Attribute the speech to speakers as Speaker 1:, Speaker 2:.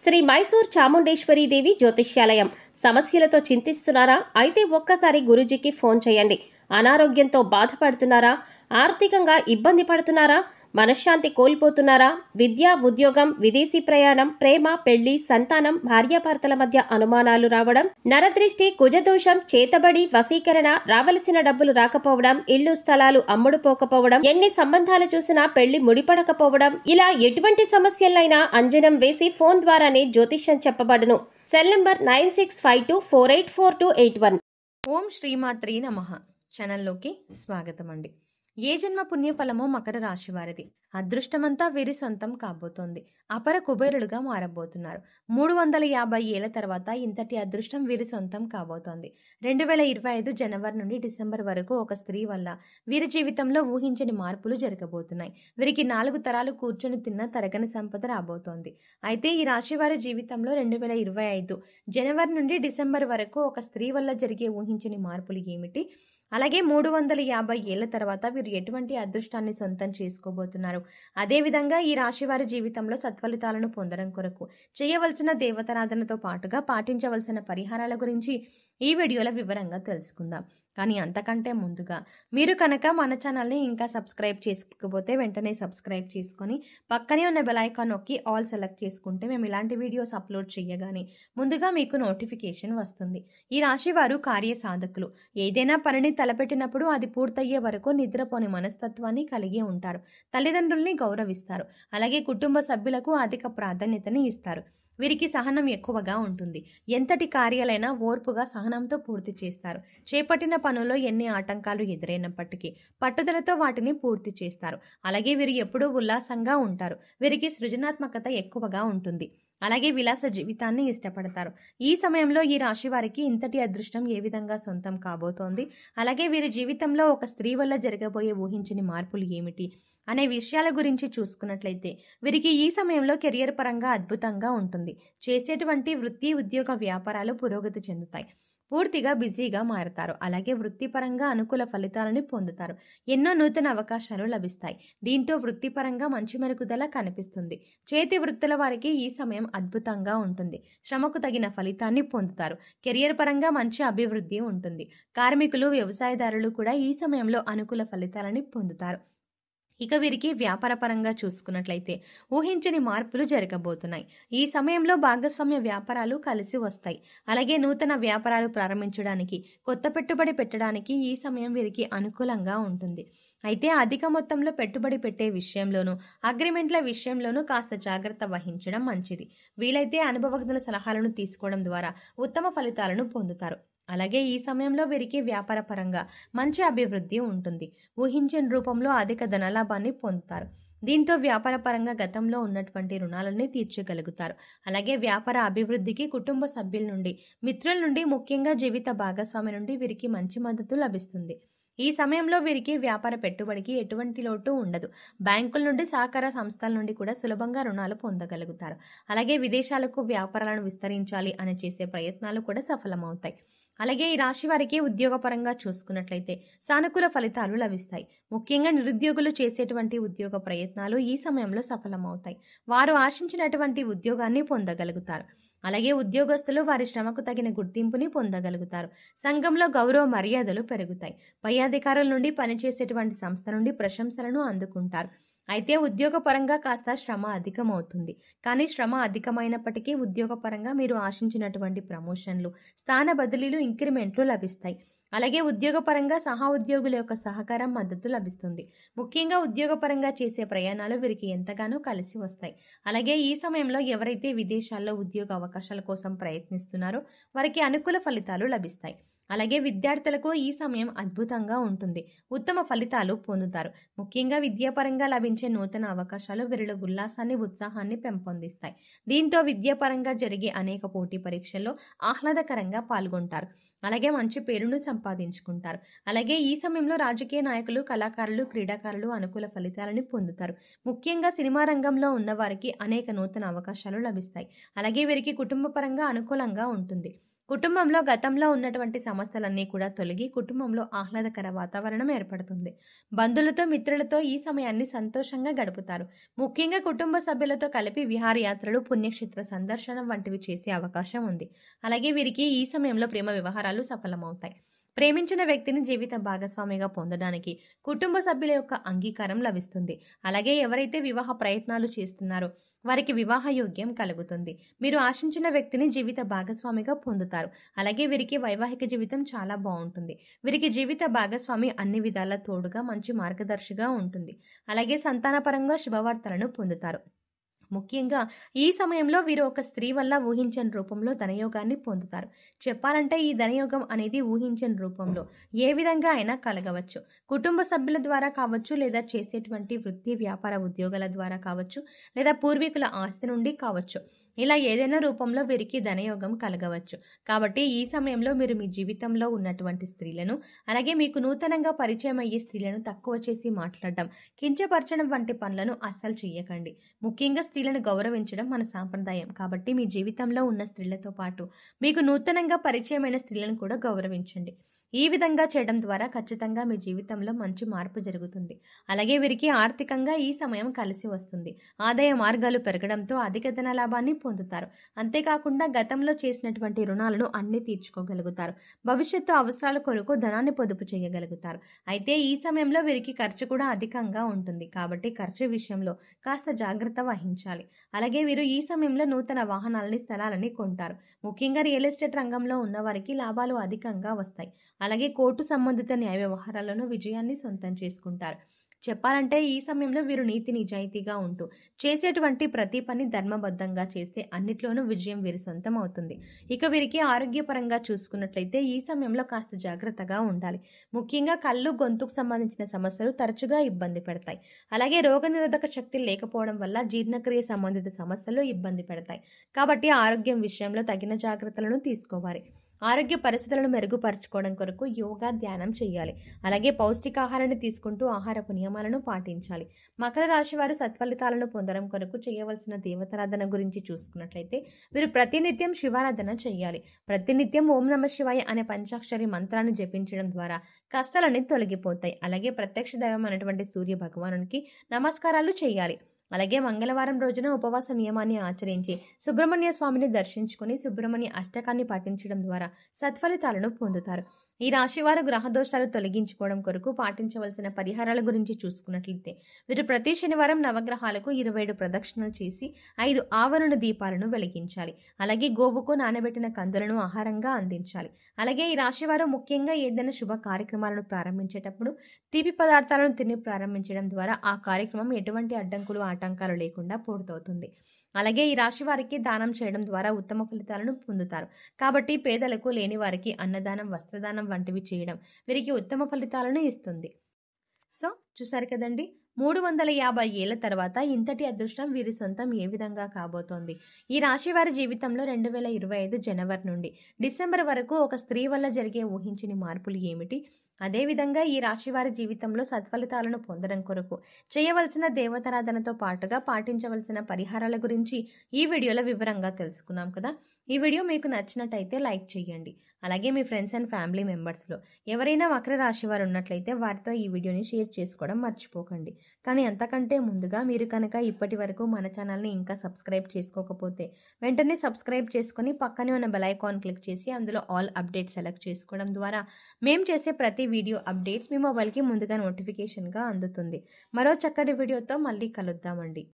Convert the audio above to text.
Speaker 1: శ్రీ మైసూర్ చాముండేశ్వరి దేవి జ్యోతిష్యాలయం. సమస్యలతో చింతిస్తున్నారా? అయితే ఒక్కసారి గురూజీకి ఫోన్ చేయండి. అనారోగ్యంతో బాధపడుతున్నారా? ఆర్థికంగా ఇబ్బంది పడుతున్నారా? మనశ్శాంతి కోల్పోతున్నారా? విద్య, ఉద్యోగం, విదేశీ ప్రయాణం, ప్రేమ, పెళ్లి, సంతానం, భార్యాభర్తల మధ్య అనుమానాలు రావడం, నరదృష్టి, కుజదోషం, చేతబడి, వశీకరణ, రావలసిన డబ్బులు రాకపోవడం, ఇల్లు స్థలాలు అమ్ముడుపోకపోవడం, ఎన్ని సంబంధాలు చూసినా పెళ్లి ముడిపడకపోవడం, ఇలా ఎటువంటి సమస్యలైనా అంజనం వేసి ఫోన్ ద్వారానే జ్యోతిష్యం చెప్పబడును. Cell number 9652484281.
Speaker 2: ఓం శ్రీమాత్రే నమః. ఛానల్లోకి స్వాగతం అండి. ఏ జన్మ పుణ్యఫలమో మకర రాశి వారిది. అదృష్టమంతా వీరి సొంతం కాబోతోంది. అపర కుబేరులుగా మారబోతున్నారు. 350 ఏళ్ల తర్వాత ఇంతటి అదృష్టం వీరి సొంతం కాబోతోంది. 2025 జనవరి నుండి డిసెంబర్ వరకు ఒక స్త్రీ వల్ల వీరి జీవితంలో ఊహించని మార్పులు జరగబోతున్నాయి. వీరికి 4 తరాలు కూర్చొని తిన్న తరగని సంపద రాబోతోంది. అయితే ఈ రాశి వారి జీవితంలో 2025 జనవరి నుండి డిసెంబర్ వరకు ఒక స్త్రీ వల్ల జరిగే ఊహించని మార్పులు ఏమిటి? అలాగే 350 ఏళ్ల తర్వాత వీరు ఎటువంటి అదృష్టాన్ని సొంతం చేసుకోబోతున్నారు? అదేవిధంగా ఈ రాశి వారి జీవితంలో సత్ఫలితాలను పొందడం కొరకు చేయవలసిన దేవతారాధనతో పాటుగా పాటించవలసిన పరిహారాల గురించి ఈ వీడియోలో వివరంగా తెలుసుకుందాం. కానీ అంతకంటే ముందుగా మీరు కనుక మన ఛానల్ని ఇంకా సబ్స్క్రైబ్ చేసుకోకపోతే వెంటనే సబ్స్క్రైబ్ చేసుకొని పక్కనే ఉన్న బెల్ ఐకాన్ నొక్కి ఆల్ సెలెక్ట్ చేసుకుంటే మేము ఇలాంటి వీడియోస్ అప్లోడ్ చేయగానే ముందుగా మీకు నోటిఫికేషన్ వస్తుంది. ఈ రాశి వారు కార్య సాధకులు. ఏదైనా పనిని తలపెట్టినప్పుడు అది పూర్తయ్యే వరకు నిద్రపోని మనస్తత్వాన్ని కలిగి ఉంటారు. తల్లిదండ్రుల్ని గౌరవిస్తారు. అలాగే కుటుంబ సభ్యులకు అధిక ప్రాధాన్యతని ఇస్తారు. వీరికి సహనం ఎక్కువగా ఉంటుంది. ఎంతటి కార్యాలైనా ఓర్పుగా సహనంతో పూర్తి చేస్తారు. చేపట్టిన పనుల్లో ఎన్ని ఆటంకాలు ఎదురైనప్పటికీ పట్టుదలతో వాటిని పూర్తి చేస్తారు. అలాగే వీరు ఎప్పుడూ ఉల్లాసంగా ఉంటారు. వీరికి సృజనాత్మకత ఎక్కువగా ఉంటుంది. అలాగే విలాస జీవితాన్ని ఇష్టపడతారు. ఈ సమయంలో ఈ రాశి వారికి ఇంతటి అదృష్టం ఏ విధంగా సొంతం కాబోతోంది? అలాగే వీరి జీవితంలో ఒక స్త్రీ వల్ల జరగబోయే ఊహించని మార్పులు ఏమిటి అనే విషయాల గురించి చూసుకున్నట్లయితే వీరికి ఈ సమయంలో కెరియర్ పరంగా అద్భుతంగా ఉంటుంది. చేసేటువంటి వృత్తి, ఉద్యోగ, వ్యాపారాలు పురోగతి చెందుతాయి. పూర్తిగా బిజీగా మారతారు. అలాగే వృత్తిపరంగా అనుకూల ఫలితాలను పొందుతారు. ఎన్నో నూతన అవకాశాలు లభిస్తాయి. దీంతో వృత్తిపరంగా మంచి మెరుగుదల కనిపిస్తుంది. చేతి వృత్తుల వారికి ఈ సమయం అద్భుతంగా ఉంటుంది. శ్రమకు తగిన ఫలితాన్ని పొందుతారు. కెరియర్ పరంగా మంచి అభివృద్ధి ఉంటుంది. కార్మికులు, వ్యవసాయదారులు కూడా ఈ సమయంలో అనుకూల ఫలితాలని పొందుతారు. ఇక వీరికి వ్యాపార పరంగా చూసుకున్నట్లయితే ఊహించని మార్పులు జరగబోతున్నాయి. ఈ సమయంలో భాగస్వామ్య వ్యాపారాలు కలిసి వస్తాయి. అలాగే నూతన వ్యాపారాలు ప్రారంభించడానికి, కొత్త పెట్టుబడి పెట్టడానికి ఈ సమయం వీరికి అనుకూలంగా ఉంటుంది. అయితే అధిక మొత్తంలో పెట్టుబడి పెట్టే విషయంలోనూ, అగ్రిమెంట్ల విషయంలోనూ కాస్త జాగ్రత్త వహించడం మంచిది. వీలైతే అనుభవజ్ఞుల సలహాలను తీసుకోవడం ద్వారా ఉత్తమ ఫలితాలను పొందుతారు. అలాగే ఈ సమయంలో వీరికి వ్యాపార పరంగా మంచి అభివృద్ధి ఉంటుంది. ఊహించిన రూపంలో అధిక ధనలాభాన్ని పొందుతారు. దీంతో వ్యాపార పరంగా గతంలో ఉన్నటువంటి రుణాలన్నీ తీర్చగలుగుతారు. అలాగే వ్యాపార అభివృద్ధికి కుటుంబ సభ్యుల నుండి, మిత్రుల నుండి, ముఖ్యంగా జీవిత భాగస్వామి నుండి వీరికి మంచి మద్దతు లభిస్తుంది. ఈ సమయంలో వీరికి వ్యాపార పెట్టుబడికి ఎటువంటి లోటు ఉండదు. బ్యాంకుల నుండి, సహకార సంస్థల నుండి కూడా సులభంగా రుణాలు పొందగలుగుతారు. అలాగే విదేశాలకు వ్యాపారాలను విస్తరించాలి అని చేసే ప్రయత్నాలు కూడా సఫలమవుతాయి. అలాగే ఈ రాశి వారికి ఉద్యోగపరంగా చూసుకున్నట్లయితే సానుకూల ఫలితాలు లభిస్తాయి. ముఖ్యంగా నిరుద్యోగులు చేసేటువంటి ఉద్యోగ ప్రయత్నాలు ఈ సమయంలో సఫలమవుతాయి. వారు ఆశించినటువంటి ఉద్యోగాన్ని పొందగలుగుతారు. అలాగే ఉద్యోగస్తులు వారి శ్రమకు తగిన గుర్తింపుని పొందగలుగుతారు. సంఘంలో గౌరవ మర్యాదలు పెరుగుతాయి. పై అధికారుల నుండి, పనిచేసేటువంటి సంస్థ నుండి ప్రశంసలను అందుకుంటారు. అయితే ఉద్యోగపరంగా కాస్త శ్రమ అధికమవుతుంది. కానీ శ్రమ అధికమైనప్పటికీ ఉద్యోగపరంగా మీరు ఆశించినటువంటి ప్రమోషన్లు, స్థాన బదిలీలు, ఇంక్రిమెంట్లు లభిస్తాయి. అలాగే ఉద్యోగపరంగా సహా ఉద్యోగుల యొక్క సహకారం, మద్దతు లభిస్తుంది. ముఖ్యంగా ఉద్యోగపరంగా చేసే ప్రయాణాలు వీరికి ఎంతగానో కలిసి వస్తాయి. అలాగే ఈ సమయంలో ఎవరైతే విదేశాల్లో ఉద్యోగ అవకాశాల కోసం ప్రయత్నిస్తున్నారో వారికి అనుకూల ఫలితాలు లభిస్తాయి. అలాగే విద్యార్థులకు ఈ సమయం అద్భుతంగా ఉంటుంది. ఉత్తమ ఫలితాలు పొందుతారు. ముఖ్యంగా విద్యాపరంగా లభించే నూతన అవకాశాలు వీరిలో ఉల్లాసాన్ని, ఉత్సాహాన్ని పెంపొందిస్తాయి. దీంతో విద్యాపరంగా జరిగే అనేక పోటీ పరీక్షల్లో ఆహ్లాదకరంగా పాల్గొంటారు. అలాగే మంచి పేరును సంపాదించుకుంటారు. అలాగే ఈ సమయంలో రాజకీయ నాయకులు, కళాకారులు, క్రీడాకారులు అనుకూల ఫలితాలను పొందుతారు. ముఖ్యంగా సినిమా రంగంలో ఉన్న వారికి అనేక నూతన అవకాశాలు లభిస్తాయి. అలాగే వీరికి కుటుంబ పరంగా అనుకూలంగా ఉంటుంది. కుటుంబంలో గతంలో ఉన్నటువంటి సమస్యలన్నీ కూడా తొలగి కుటుంబంలో ఆహ్లాదకర వాతావరణం ఏర్పడుతుంది. బంధువులతో, మిత్రులతో ఈ సమయాన్ని సంతోషంగా గడుపుతారు. ముఖ్యంగా కుటుంబ సభ్యులతో కలిపి విహారయాత్రలు, పుణ్యక్షేత్ర సందర్శనం వంటివి చేసే అవకాశం ఉంది. అలాగే వీరికి ఈ సమయంలో ప్రేమ వ్యవహారాలు సఫలమవుతాయి. ప్రేమించిన వ్యక్తిని జీవిత భాగస్వామిగా పొందడానికి కుటుంబ సభ్యుల యొక్క అంగీకారం లభిస్తుంది. అలాగే ఎవరైతే వివాహ ప్రయత్నాలు చేస్తున్నారో వారికి వివాహ యోగ్యం కలుగుతుంది. మీరు ఆశించిన వ్యక్తిని జీవిత భాగస్వామిగా పొందుతారు. అలాగే వీరికి వైవాహిక జీవితం చాలా బాగుంటుంది. వీరికి జీవిత భాగస్వామి అన్ని విధాల తోడుగా, మంచి మార్గదర్శిగా ఉంటుంది. అలాగే సంతానపరంగా శుభవార్తలను పొందుతారు. ముఖ్యంగా ఈ సమయంలో వీరు ఒక స్త్రీ వల్ల ఊహించని రూపంలో ధనయోగాన్ని పొందుతారు. చెప్పాలంటే ఈ ధనయోగం అనేది ఊహించని రూపంలో ఏ విధంగా అయినా కలగవచ్చు. కుటుంబ సభ్యుల ద్వారా కావచ్చు, లేదా చేసేటువంటి వృత్తి, వ్యాపార, ఉద్యోగాల ద్వారా కావచ్చు, లేదా పూర్వీకుల ఆస్తి నుండి కావచ్చు. ఇలా ఏదైనా రూపంలో వీరికి ధనయోగం కలగవచ్చు. కాబట్టి ఈ సమయంలో మీరు మీ జీవితంలో ఉన్నటువంటి స్త్రీలను, అలాగే మీకు నూతనంగా పరిచయం అయ్యే స్త్రీలను తక్కువ చేసి మాట్లాడడం, కించపరచడం వంటి పనులను అస్సలు చెయ్యకండి. ముఖ్యంగా స్త్రీలను గౌరవించడం మన సాంప్రదాయం. కాబట్టి మీ జీవితంలో ఉన్న స్త్రీలతో పాటు మీకు నూతనంగా పరిచయమైన స్త్రీలను కూడా గౌరవించండి. ఈ విధంగా చేయడం ద్వారా ఖచ్చితంగా మీ జీవితంలో మంచి మార్పు జరుగుతుంది. అలాగే వీరికి ఆర్థికంగా ఈ సమయం కలిసి వస్తుంది. ఆదాయ మార్గాలు పెరగడంతో అధిక ధన లాభాన్ని పొందుతారు. అంతేకాకుండా గతంలో చేసినటువంటి రుణాలను అన్ని తీర్చుకోగలుగుతారు. భవిష్యత్తు అవసరాల కొరకు ధనాన్ని పొదుపు చేయగలుగుతారు. అయితే ఈ సమయంలో వీరికి ఖర్చు కూడా అధికంగా ఉంటుంది. కాబట్టి ఖర్చు విషయంలో కాస్త జాగ్రత్త వహించాలి. అలాగే వీరు ఈ సమయంలో నూతన వాహనాలని, స్థలాలని కొంటారు. ముఖ్యంగా రియల్ ఎస్టేట్ రంగంలో ఉన్న వారికి లాభాలు అధికంగా వస్తాయి. అలాగే కోర్టు సంబంధిత న్యాయ వ్యవహారాలను విజయాన్ని సొంతం చేసుకుంటారు. చెప్పాలంటే ఈ సమయంలో వీరు నీతి నిజాయితీగా ఉంటూ చేసేటువంటి ప్రతి పని ధర్మబద్ధంగా చేస్తే అన్నిట్లోనూ విజయం వీరి సొంతం అవుతుంది. ఇక వీరికి ఆరోగ్యపరంగా చూసుకున్నట్లయితే ఈ సమయంలో కాస్త జాగ్రత్తగా ఉండాలి. ముఖ్యంగా కళ్ళు, గొంతుకు సంబంధించిన సమస్యలు తరచుగా ఇబ్బంది పెడతాయి. అలాగే రోగనిరోధక శక్తి లేకపోవడం వల్ల జీర్ణక్రియ సంబంధిత సమస్యలు ఇబ్బంది పెడతాయి. కాబట్టి ఆరోగ్యం విషయంలో తగిన జాగ్రత్తలను తీసుకోవాలి. ఆరోగ్య పరిస్థితులను మెరుగుపరచుకోవడం కొరకు యోగా, ధ్యానం చేయాలి. అలాగే పౌష్టికాహారాన్ని తీసుకుంటూ ఆహారపు నియమాలను పాటించాలి. మకర రాశి వారు సత్ఫలితాలను పొందడం కొరకు చేయవలసిన దేవతారాధన గురించి చూసుకున్నట్లయితే వీరు ప్రతినిత్యం శివారాధన చేయాలి. ప్రతినిత్యం ఓం నమః శివాయ అనే పంచాక్షరి మంత్రాన్ని జపించడం ద్వారా కష్టాలన్నీ తొలగిపోతాయి. అలాగే ప్రత్యక్ష దైవం అనేటువంటి సూర్య భగవానునికి నమస్కారాలు చేయాలి. అలాగే మంగళవారం రోజున ఉపవాస నియమాన్ని ఆచరించి సుబ్రహ్మణ్య స్వామిని దర్శించుకుని సుబ్రహ్మణ్య అష్టకాన్ని పఠించడం ద్వారా సత్ఫలితాలను పొందుతారు. ఈ రాశివారు గ్రహదోషాలు తొలగించుకోవడం కొరకు పాటించవలసిన పరిహారాల గురించి చూసుకున్నట్లయితే వీరు ప్రతి శనివారం నవగ్రహాలకు 27 ప్రదక్షిణలు చేసి 5 ఆవరణ దీపాలను వెలిగించాలి. అలాగే గోవుకు నానబెట్టిన కందులను ఆహారంగా అందించాలి. అలాగే ఈ రాశివారు ముఖ్యంగా ఏదైనా శుభ కార్యక్రమాలను ప్రారంభించేటప్పుడు తీపి పదార్థాలను తిని ప్రారంభించడం ద్వారా ఆ కార్యక్రమం ఎటువంటి అడ్డంకులు, ఆటంకాలు లేకుండా పూర్తవుతుంది. అలాగే ఈ రాశి వారికి దానం చేయడం ద్వారా ఉత్తమ ఫలితాలను పొందుతారు. కాబట్టి పేదలకు, లేని వారికి అన్నదానం, వస్త్రదానం వంటివి చేయడం వీరికి ఉత్తమ ఫలితాలను ఇస్తుంది. సో చూసారు కదండి, 350 ఏళ్ల తర్వాత ఇంతటి అదృష్టం వీరి సొంతం ఏ విధంగా కాబోతోంది. ఈ రాశి వారి జీవితంలో 2025 జనవరి నుండి డిసెంబర్ వరకు ఒక స్త్రీ వల్ల జరిగే ఊహించని మార్పులు ఏమిటి, అదేవిధంగా ఈ రాశి వారి జీవితంలో సత్ఫలితాలను పొందడం కొరకు చేయవలసిన దేవతారాధనతో పాటుగా పాటించవలసిన పరిహారాల గురించి ఈ వీడియోలో వివరంగా తెలుసుకున్నాం కదా. ఈ వీడియో మీకు నచ్చినట్టయితే లైక్ చేయండి. అలాగే మీ ఫ్రెండ్స్ అండ్ ఫ్యామిలీ మెంబర్స్లో ఎవరైనా మకర రాశి వారు ఉన్నట్లయితే వారితో ఈ వీడియోని షేర్ చేసుకోవడం మర్చిపోకండి. కానీ అంతకంటే ముందుగా మీరు కనుక ఇప్పటి వరకు మన ఛానల్ని ఇంకా సబ్స్క్రైబ్ చేసుకోకపోతే వెంటనే సబ్స్క్రైబ్ చేసుకొని పక్కనే ఉన్న బెల్ ఐకాన్ క్లిక్ చేసి అందులో ఆల్ అప్డేట్స్ సెలెక్ట్ చేసుకోవడం ద్వారా మేము చేసే ప్రతి వీడియో అప్డేట్స్ మీ మొబైల్కి ముందుగా నోటిఫికేషన్గా అందుతుంది. మరో చక్కటి వీడియోతో మళ్ళీ కలుద్దామండి.